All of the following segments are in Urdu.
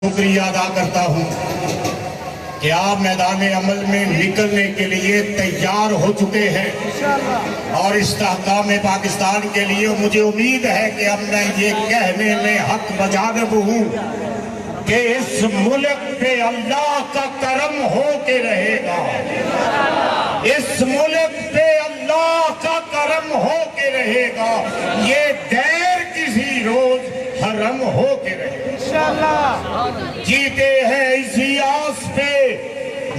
شکریہ ادا کرتا ہوں کہ آپ میدان عمل میں نکلنے کے لیے تیار ہو چکے ہیں اور استحکام پاکستان کے لیے مجھے امید ہے کہ اب میں یہ کہنے میں حق بجانب ہوں کہ اس ملک پہ اللہ کا کرم ہو کے رہے گا، اس ملک پہ اللہ کا کرم ہو کے رہے گا، یہ دیر کسی روز حرم ہو کے رہے گا انشاءاللہ۔ جیتے ہیں اسی آس پہ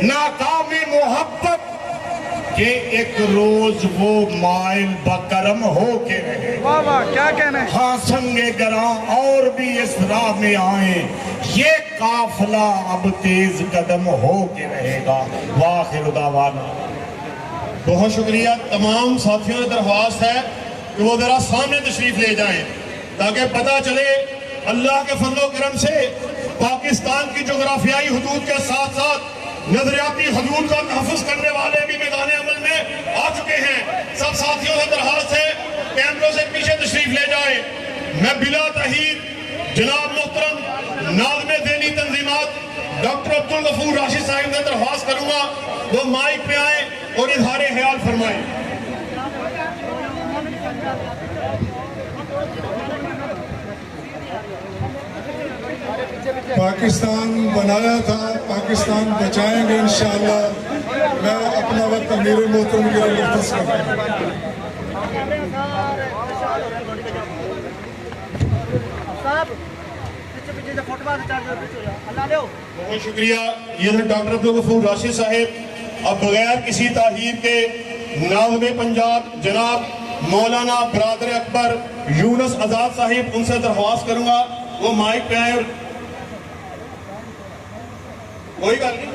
ناکام محبت کہ ایک روز وہ مائل بکرم ہو کے رہے گا۔ واہ واہ کیا کہنے، ہاں سنگے گراں اور بھی اس راہ میں آئیں، یہ قافلہ اب تیز قدم ہو کے رہے گا۔ وآخر دعوانا۔ بہت شکریہ۔ تمام ساتھیوں نے درخواست ہے کہ وہ ذرا سامنے تشریف لے جائیں تاکہ پتہ چلے اللہ کے فضل و کرم سے پاکستان کی جغرافیائی حدود کے ساتھ ساتھ نظریاتی حدود کا تحفظ کرنے والے بھی میدان عمل میں آ چکے ہیں۔ سب ساتھیوں سے درخواست ہے کیمروں سے پیچھے تشریف لے جائیں۔ میں بلا تاخیر جناب محترم ناظم ذیلی تنظیمات ڈاکٹر عبدالغفور راشد صاحب سے درخواست کروں گا وہ مائک پہ آئیں اور اظہار خیال فرمائیں۔ پاکستان بنایا تھا، پاکستان بچائیں گے انشاءاللہ۔ میں اپنا وقت امیر محترم کے لیے مختص کرتا ہوں۔ بہت شکریہ۔ یہ ہے ڈاکٹر عبدالغفور راشد صاحب۔ اب بغیر کسی تاخیر کے ناظم پنجاب جناب مولانا برادر اکبر یونس آزاد صاحب، ان سے درخواست کروں گا وہ مائک پہ آئیں اور کوئی گل نہیں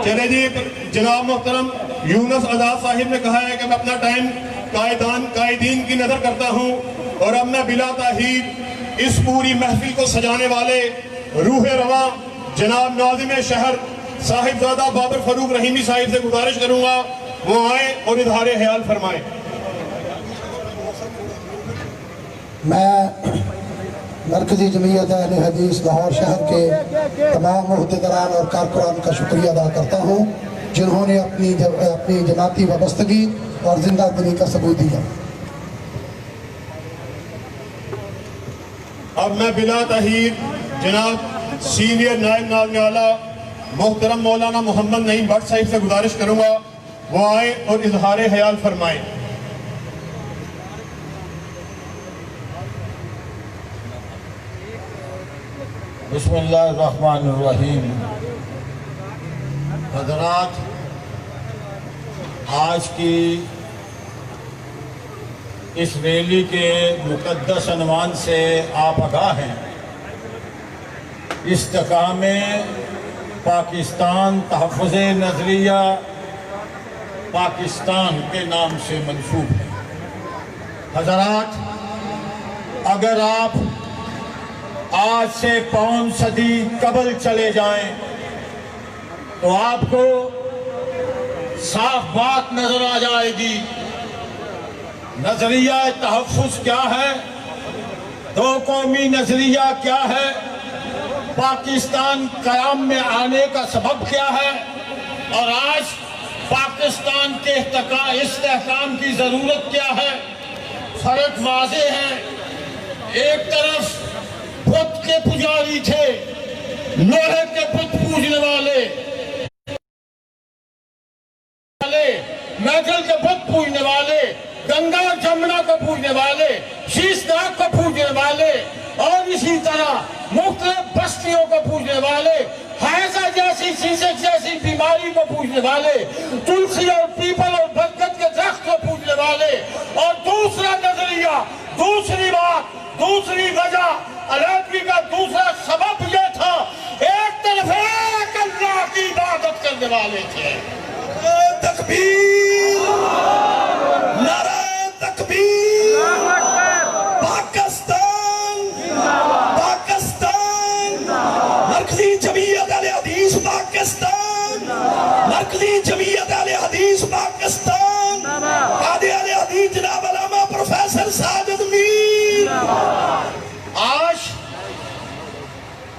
چلے جی۔ جناب محترم یونس آزاد صاحب نے کہا ہے کہ میں اپنا ٹائم قائدین کی نظر کرتا ہوں اور اب میں بلا تاخیر اس پوری محفل کو سجانے والے روح رواں جناب ناظم شہر صاحبزادہ بابر فاروق رحیمی صاحب سے گزارش کروں گا وہ آئیں اور اظہار خیال فرمائیں۔ میں مرکزی جمعیت اہل حدیث لاہور شہر کے تمام عہدیداران اور کارکنان کا شکریہ ادا کرتا ہوں جنہوں نے اپنی جماعتی وابستگی اور زندہ دلی کا ثبوت دیا۔ اب میں بلا تاخیر جناب سینئر نائب ناظم اعلیٰ محترم مولانا محمد نعیم بٹ صاحب سے گزارش کروں گا وہ آئیں اور اظہار خیال فرمائیں۔ بسم اللہ الرحمن الرحیم۔ حضرات، آج کی اس ریلی کے مقدس عنوان سے آپ آگاہ ہیں، استحکام پاکستان تحفظ نظریہ پاکستان کے نام سے منسوب ہے۔ حضرات، اگر آپ آج سے 5 صدی قبل چلے جائیں تو آپ کو صاف بات نظر آ جائے گی۔ نظریہ تحفظ کیا ہے، دو قومی نظریہ کیا ہے، پاکستان قیام میں آنے کا سبب کیا ہے اور آج پاکستان کے استحکام کی ضرورت کیا ہے۔ فرق واضح ہے۔ ایک طرف بت کے پجاری تھے، لوہے کے بت پوجنے والے، میٹل کے بت پوجنے والے، گنگا اور جمنا کو پوجنے والے، شیش ناگ کو پوجنے والے اور اسی طرح مختلف بستیوں کو پوجنے والے، حیضہ جیسی سیسک جیسی بیماری کو پوجنے والے، تلسی اور پیپل اور برگد کے درخت کو پوجنے والے۔ اور دوسرا نظریہ، دوسری بات، دوسری وجہ، علیحدگی کا دوسرا سبب یہ تھا، ایک طرف ایک اللہ کی عبادت کرنے والے تھے۔ تکبیر، نعرہ تکبیر، پاکستان، پاکستان، مرکزی جمعیت اہل حدیث پاکستان، مرکزی جمعیت اہل حدیث پاکستان، قائد اہل حدیث جناب علامہ پروفیسر ساجد میر۔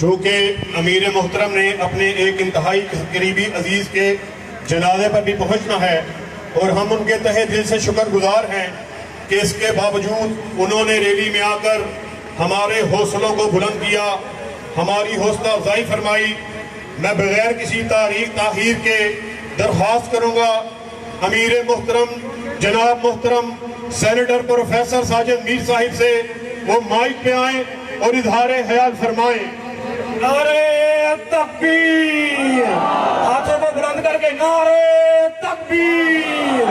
چونکہ امیر محترم نے اپنے ایک انتہائی قریبی عزیز کے جنازے پر بھی پہنچنا ہے اور ہم ان کے تہہ دل سے شکر گزار ہیں کہ اس کے باوجود انہوں نے ریلی میں آ کر ہمارے حوصلوں کو بلند کیا، ہماری حوصلہ افزائی فرمائی۔ میں بغیر کسی تاخیر کے درخواست کروں گا امیر محترم جناب محترم سینیٹر پروفیسر ساجد میر صاحب سے وہ مائک پہ آئیں اور اظہار خیال فرمائیں۔ نعرے تکبیر، ہاتھوں کو بلند کر کے نعرے تکبیر۔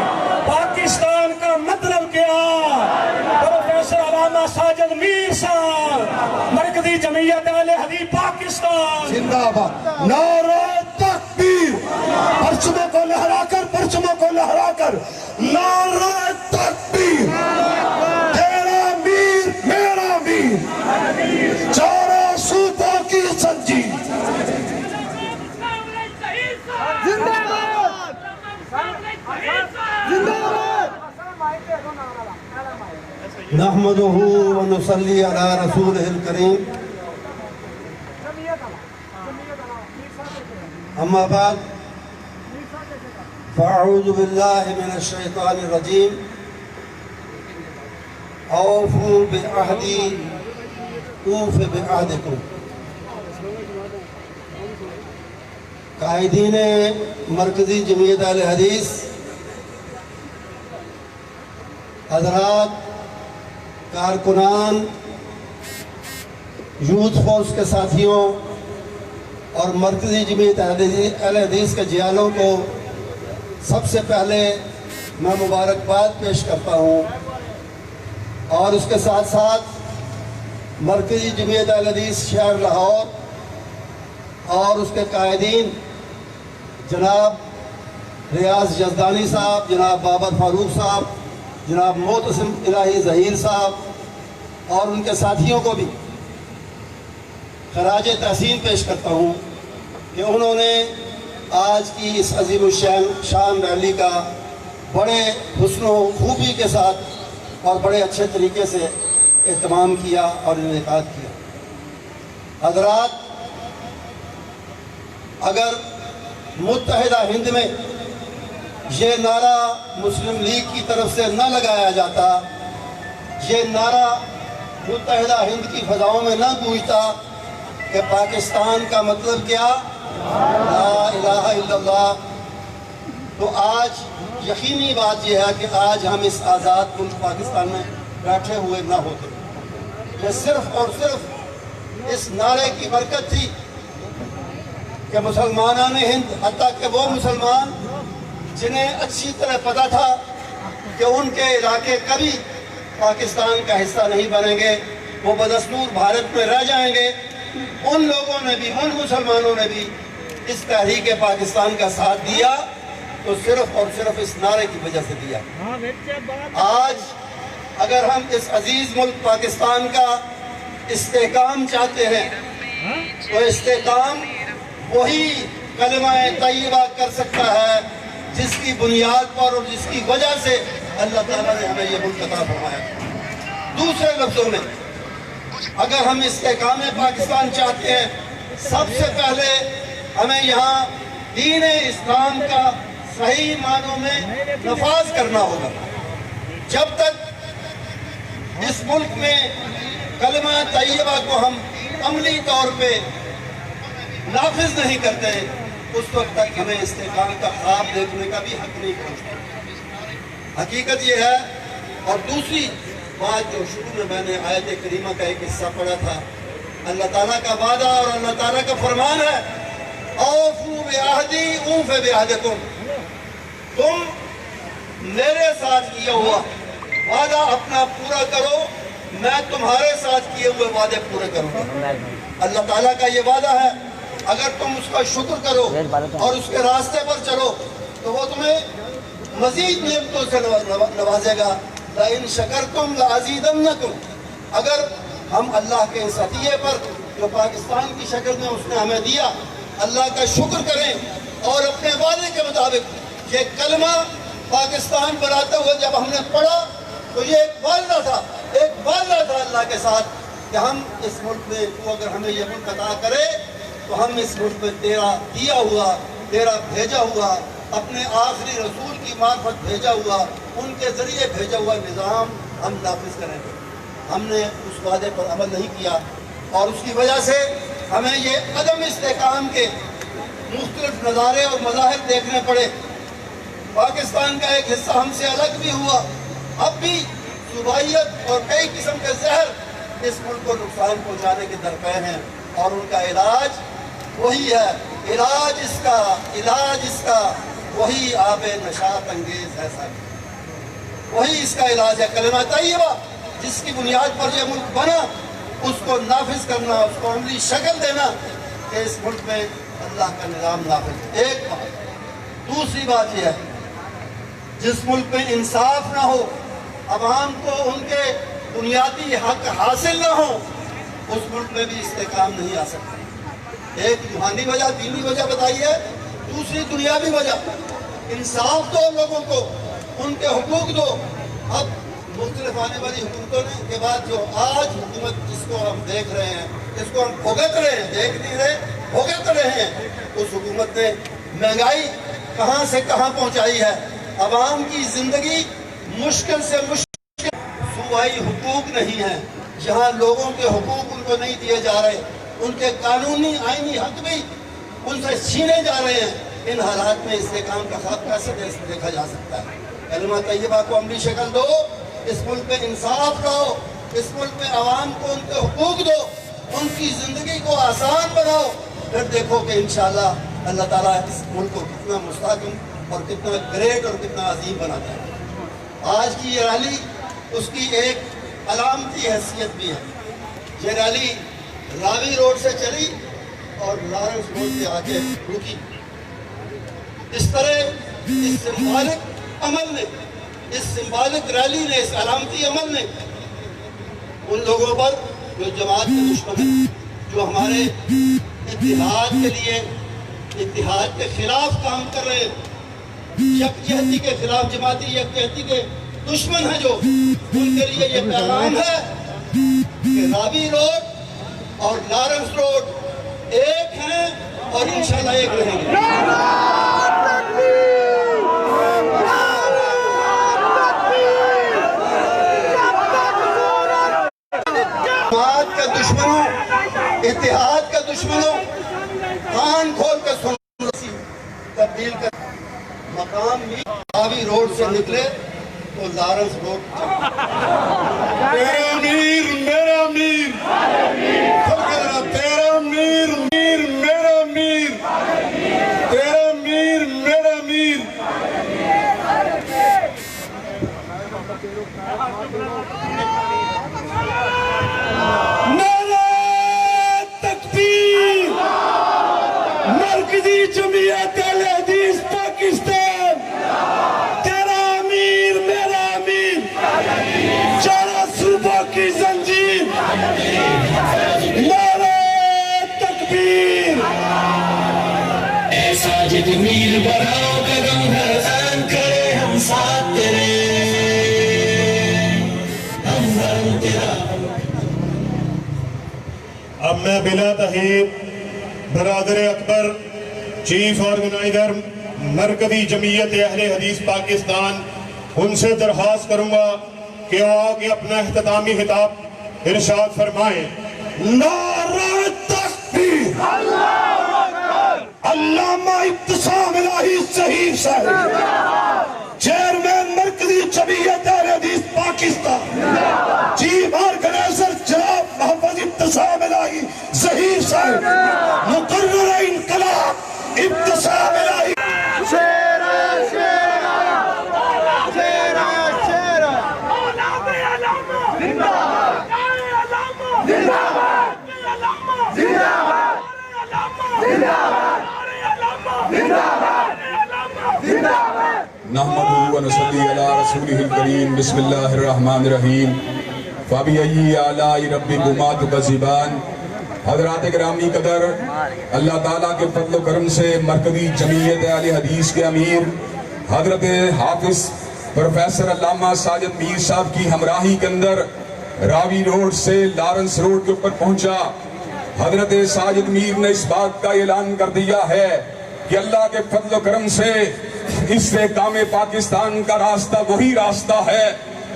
پاکستان کا مطلب کیا؟ پروفیسر علامہ ساجد میر صاحب، مرکزی جمعیت اہل حدیث پاکستان زندہ باد، نعرہ تکبیر، پرچموں کو لہرا کر، پرچموں کو لہرا کر، نعرہ تکبیر، تیرا میر میرا میر، چاروں سوتوں کی زنجیر۔ نحمده ونصلي على رسوله الكريم اما بعد فاعوذ بالله من الشيطان الرجيم اوفوا بعهدي اوف بعهدكم۔ قائدین مرکزی جمعیت اہل حدیث حضرات، کارکنان، یوتھ فورس کے ساتھیوں اور مرکزی جمعیت اہل حدیث کے جیالوں کو سب سے پہلے میں مبارکباد پیش کرتا ہوں، اور اس کے ساتھ ساتھ مرکزی جمعیت اہل حدیث شہر لاہور اور اس کے قائدین جناب ریاض یزدانی صاحب، جناب بابر فاروق صاحب، جناب معتصم الہی ظہیر صاحب اور ان کے ساتھیوں کو بھی خراج تحسین پیش کرتا ہوں کہ انہوں نے آج کی اس عظیم الشان ریلی کا بڑے حسن و خوبی کے ساتھ اور بڑے اچھے طریقے سے اہتمام کیا اور انعقاد کیا۔ حضرات، اگر متحدہ ہند میں یہ نعرہ مسلم لیگ کی طرف سے نہ لگایا جاتا، یہ نعرہ متحدہ ہند کی فضاؤں میں نہ گونجتا کہ پاکستان کا مطلب کیا، لا الہ الا اللہ، تو آج یقینی بات یہ ہے کہ آج ہم اس آزاد ملک پاکستان میں بیٹھے ہوئے نہ ہوتے۔ یہ صرف اور صرف اس نعرے کی برکت تھی کہ مسلمانان ہند، حتیٰ کہ وہ مسلمان جنہیں اچھی طرح پتہ تھا کہ ان کے علاقے کبھی پاکستان کا حصہ نہیں بنیں گے، وہ بدستور بھارت میں رہ جائیں گے، ان لوگوں نے بھی، ان مسلمانوں نے بھی اس تحریک پاکستان کا ساتھ دیا، تو صرف اور صرف اس نعرے کی وجہ سے دیا۔ آج اگر ہم اس عزیز ملک پاکستان کا استحکام چاہتے ہیں تو استحکام وہی کلمہ طیبہ کر سکتا ہے جس کی بنیاد پر اور جس کی وجہ سے اللہ تعالیٰ نے ہمیں یہ ملک عطا فرمایا۔ دوسرے لفظوں میں، اگر ہم استحکام پاکستان چاہتے ہیں، سب سے پہلے ہمیں یہاں دین اسلام کا صحیح معنوں میں نفاذ کرنا ہوگا۔ جب تک اس ملک میں کلمہ طیبہ کو ہم عملی طور پہ نافذ نہیں کرتے، اس وقت تک ہمیں استحکام کا خواب دیکھنے کا بھی حق نہیں پہنچتا۔ حقیقت یہ ہے، اور دوسری بات جو شروع میں نے آیت کریمہ کا ایک حصہ پڑھا تھا، اللہ تعالیٰ کا وعدہ اور اللہ تعالیٰ کا فرمان ہے، اوفوا بعہدی اوف بعہدکم، تم میرے ساتھ کیا ہوا وعدہ اپنا پورا کرو، میں تمہارے ساتھ کیے ہوئے وعدے پورے کروں گا۔ اللہ تعالیٰ کا یہ وعدہ ہے، اگر تم اس کا شکر کرو اور اس کے راستے پر چلو تو وہ تمہیں مزید نعمتوں سے نوازے گا۔ لَإِن شَكَرْتُمْ لَأَزِيدَنَّكُمْ، اگر ہم اللہ کے اس عطیے پر جو پاکستان کی شکل میں اس نے ہمیں دیا، اللہ کا شکر کریں اور اپنے وعدے کے مطابق یہ کلمہ پاکستان بناتے ہوئے جب ہم نے پڑھا تو یہ ایک وعدہ تھا اللہ کے ساتھ کہ ہم اس ملک میں تو اگر ہمیں یہ ملک عطا کرے تو ہم اس ملک میں تیرا دیا ہوا، تیرا بھیجا ہوا، اپنے آخری رسول کی معرفت بھیجا ہوا، ان کے ذریعے بھیجا ہوا نظام ہم نافذ کریں گے۔ ہم نے اس وعدے پر عمل نہیں کیا اور اس کی وجہ سے ہمیں یہ عدم استحکام کے مختلف نظارے اور مظاہر دیکھنے پڑے۔ پاکستان کا ایک حصہ ہم سے الگ بھی ہوا، اب بھی صوبائیت اور کئی قسم کے زہر اس ملک کو نقصان پہنچانے کے درپے ہیں، اور ان کا علاج وہی ہے، علاج اس کا وہی آب نشاط انگیز ہے سب، وہی اس کا علاج ہے کلمہ طیبہ، جس کی بنیاد پر یہ ملک بنا، اس کو نافذ کرنا، اس کو عملی شکل دینا کہ اس ملک میں اللہ کا نظام نافذ۔ ایک بات، دوسری بات یہ ہے جس ملک میں انصاف نہ ہو، عوام کو ان کے بنیادی حق حاصل نہ ہو، اس ملک میں بھی استحکام نہیں آ سکتا۔ ایک روحانی وجہ، دینی وجہ بتائیے، دوسری دنیاوی وجہ۔ انصاف دو لوگوں کو، ان کے حقوق دو۔ اب مختلف آنے والی حکومتوں نے کے بعد جو آج حکومت جس کو ہم دیکھ رہے ہیں، جس کو ہم بھگت رہے ہیں، دیکھ نہیں رہے، بھگت رہے ہیں، اس حکومت نے مہنگائی کہاں سے کہاں پہنچائی ہے، عوام کی زندگی مشکل سے مشکل، صوبائی حقوق نہیں ہیں، جہاں لوگوں کے حقوق ان کو نہیں دیے جا رہے، ان کے قانونی آئینی حق بھی ان سے چھینے جا رہے ہیں۔ ان حالات میں استحکام کا خواب کیسے دیکھا جا سکتا ہے؟ کلمہ طیبہ کو عملی شکل دو، اس ملک میں انصاف لاؤ، اس ملک میں عوام کو ان کے حقوق دو، ان کی زندگی کو آسان بناؤ، پھر دیکھو کہ انشاءاللہ اللہ تعالیٰ اس ملک کو کتنا مستحکم اور کتنا گریٹ اور کتنا عظیم بناتا ہے۔ آج کی یہ ریلی اس کی ایک علامتی حیثیت بھی ہے۔ یہ ریلی راوی روڈ سے چلی اور لارنس روڈ سے آگے رکی۔ اس طرح اس سمبالک عمل نے، اس سمبالک ریلی نے، اس علامتی عمل نے ان لوگوں پر جو جماعت کے دشمن ہیں، جو ہمارے اتحاد کے لیے، اتحاد کے خلاف کام کر رہے ہیں، یکجہتی کے خلاف، جماعتی یکجہتی کے دشمن ہیں، جو ان کے لیے یہ پیغام ہے کہ راوی روڈ اور لارنس روڈ ایک ہیں اور انشاءاللہ ایک رہیں گے۔ جماعت کے دشمنوں، اتحاد کے دشمنوں، کان کھول کے سنو، تبدیل کر مقام بھی راوی روڈ سے نکلے تو لارنس روڈ تیرا امیر میرا امیر، تیرا امیر میرا امیر، تیرا امیر میرا امیر۔ نعرہ تکبیر، مرکزی جمعیت اہل حدیث پاکستان، تیرا امیر میرا امیر، چارہ صوبوں کی زنجیر، نعرہ تکبیر۔ اے ساجد میر بڑھاؤ قدم ہے، عزم کرے ہم ساتھ تیرے، ہم ہر تیرا۔ اب میں بلا تحیر برادر اکبر، چیف آرگنائزر مرکزی جمعیت اہل حدیث پاکستان، ان سے درخواست کروں گا کہ وہ آگے اپنا اختتامی خطاب ارشاد فرمائیں۔ نعرہ تکبیر، علامہ ابتسام الہی صحیح صاحب، چیئرمین مرکزی جمعیت اہل حدیث پاکستان، چیف آرگنائزر جناب محمد ابتسام الہی ظہیر صاحب، مقرر انقلاب ابتسام الہی۔ نحمدہ و نصلی علی رسولہ الکریم، بسم اللہ الرحمن الرحیم، فَبِأَيِّ آلَاءِ رَبِّكُمَا تُكَذِّبَانِ۔ حضرات گرامی قدر، اللہ تعالیٰ کے فضل و کرم سے مرکزی جمعیت اہل حدیث کے امیر حضرت حافظ پروفیسر علامہ ساجد میر صاحب کی ہمراہی کے اندر راوی روڈ سے لارنس روڈ کے اوپر پہنچا، حضرت ساجد میر نے اس بات کا اعلان کر دیا ہے کہ اللہ کے فضل و کرم سے استحکام پاکستان کا راستہ وہی راستہ ہے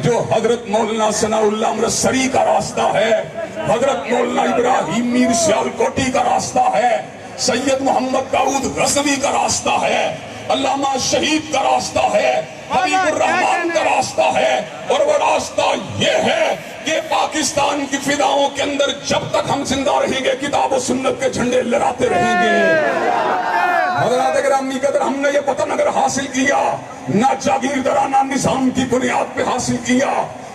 جو حضرت مولانا ثناء اللہ امرتسری کا راستہ ہے، حضرت مولانا ابراہیم میر سیالکوٹی کا راستہ ہے، سید محمد داؤد غزنوی کا راستہ ہے، علامہ شہید کا راستہ ہے، حبیب الرحمان کا راستہ ہے، اور وہ راستہ یہ ہے کہ پاکستان کی فضاؤں کے اندر جب تک ہم زندہ رہیں گے کتاب و سنت کے جھنڈے لہراتے رہیں گے۔ حضرات گرامی قدر، ہم نے یہ وطن اگر حاصل کیا، نہ جاگیردارانہ نظام کی بنیاد پہ حاصل کیا،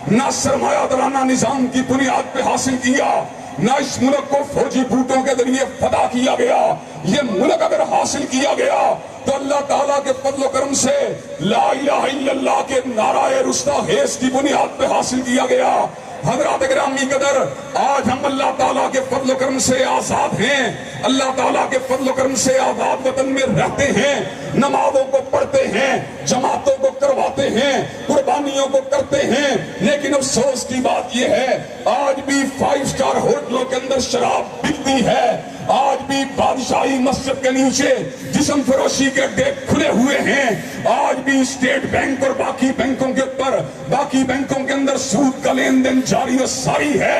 نہ سرمایہ دارانہ نظام کی بنیاد پہ حاصل کیا، نہ اس ملک کو فوجی بوٹوں کے ذریعے فدا کیا گیا، یہ ملک اگر حاصل کیا گیا تو اللہ تعالیٰ کے فضل و کرم سے لا الہ الا اللہ کے نعرہ رستاخیز کی بنیاد پہ حاصل کیا گیا۔ حضرات گرامی قدر، آج ہم اللہ تعالیٰ کے فضل و کرم سے آزاد ہیں، اللہ تعالیٰ کے فضل و کرم سے آزاد وطن میں رہتے ہیں، نمازوں کو پڑھتے ہیں، جماعتوں کو کرواتے ہیں، قربانیوں کو کرتے ہیں، لیکن افسوس کی بات یہ ہے آج بھی 5 اسٹار ہوٹلوں کے اندر شراب بکتی ہے، آج بھی بادشاہی مسجد کے نیچے جسم فروشی کے اڈے کھلے ہوئے ہیں، آج بھی اسٹیٹ بینک اور باقی بینکوں کے اوپر، باقی بینکوں کے اندر سود کا لین دین جاری و ساری ہے۔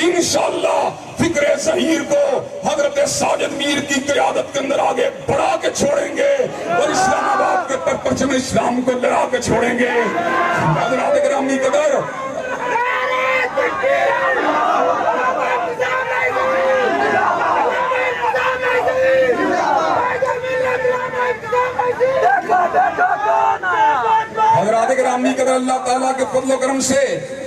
انشاءاللہ فکر ظہیر کو حضرت ساجد میر کی قیادت کے اندر آگے بڑھا کے چھوڑیں گے اور اسلام آباد کے اوپر پرچم اسلام کو لہرا کے چھوڑیں گے۔ حضرات گرامی قدر، حضرات گرامی قدر، اللہ تعالیٰ کے فضل و کرم سے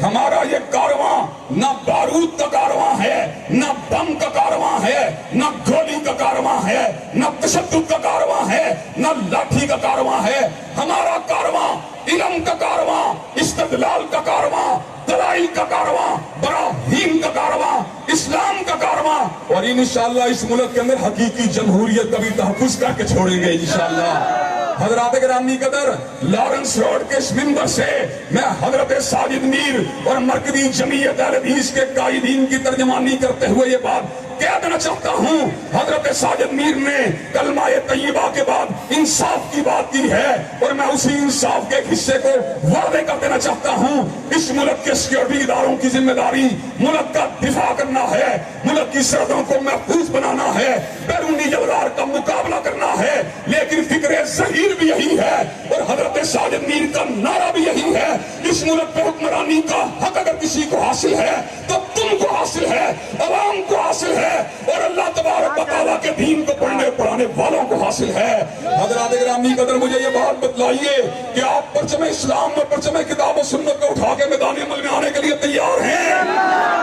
ہمارا یہ کارواں نہ بارود کا کارواں ہے، نہ بم کا کارواں ہے، نہ گولی کا کارواں ہے، نہ تشدد کا کارواں ہے، نہ لاٹھی کا کارواں ہے، ہمارا کارواں علم کا کارواں، استدلال کا کارواں، دلائل کا کارواں، براہین کا کارواں، اسلام کا کارواں، اور انشاءاللہ اس ملک کے اندر حقیقی جمہوریت کا بھی تحفظ کر کے چھوڑیں گے انشاءاللہ۔ حضرات گرامی قدر، لارنس روڈ کے اس منبر سے میں حضرت ساجد میر اور مرکزی جمعیت اہل حدیث کے قائدین کی ترجمانی کرتے ہوئے یہ بات کہہ دینا چاہتا ہوں، حضرت ساجد میر نے کلمہ طیبہ کے بعد انصاف کی بات کی ہے، اور میں اسی انصاف کے ایک حصے کو واضح کر دینا چاہتا ہوں۔ اس ملک کے سیکورٹی اداروں کی ذمہ داری ملک کا دفاع کرنا ہے، ملک کی سرحدوں کو محفوظ بنانا ہے، بیرونی جلدار کا مقابلہ کرنا ہے، لیکن فکر ظہیر بھی یہی ہے اور حضرت ساجد میر کا نعرہ بھی یہی ہے۔ اس ملک پہ حکمرانی کا حق اگر کسی کو حاصل ہے تو تم کو حاصل ہے، عوام کو حاصل ہے، اور اللہ تبارک و تعالیٰ کے دین کو پڑھنے پڑھانے والوں کو حاصل ہے۔ حضرات گرامی قدر، مجھے یہ بات بتلائیے کہ آپ پرچم اسلام میں پرچم کتاب و سنت کو اٹھا کے میدان عمل میں آنے کے لیے تیار ہیں؟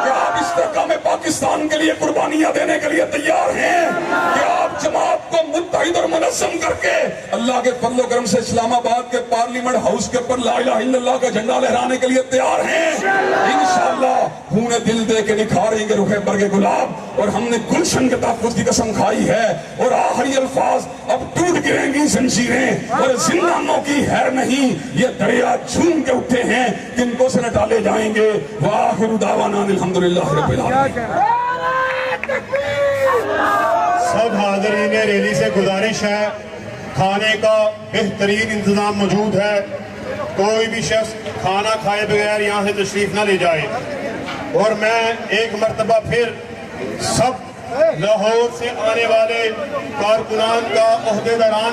کہ آپ استحکام پاکستان کے لیے قربانیاں دینے کے لیے تیار ہیں؟ کہ آپ جماعت کو متحد اور منظم کر کے اللہ کے فضل و کرم سے اسلام آباد کے پارلیمنٹ ہاؤس کے اوپر لا الہ الا اللہ کا جھنڈا لہرانے کے لیے تیار ہیں؟ انشاءاللہ خون دل دے کے نکھاریں گے رخ برگ گلاب، اور ہم نے گلشن کے تحفظ کی قسم کھائی ہے، اور آخری الفاظ اب ٹوٹ گریں گی زنجیریں اور زندانوں کی خیر نہیں، یہ دریا جھوم کے اٹھے ہیں کن کو سے نہ ڈالے جائیں گے۔ وآخر دعوانا الحمدللہ رب العالمین۔ سب حاضرین ریلی سے گزارش ہے، کھانے کا بہترین انتظام موجود ہے، کوئی بھی شخص کھانا کھائے بغیر یہاں سے تشریف نہ لے جائے۔ اور میں ایک مرتبہ پھر سب لاہور سے آنے والے کارکنان کا عہدیداران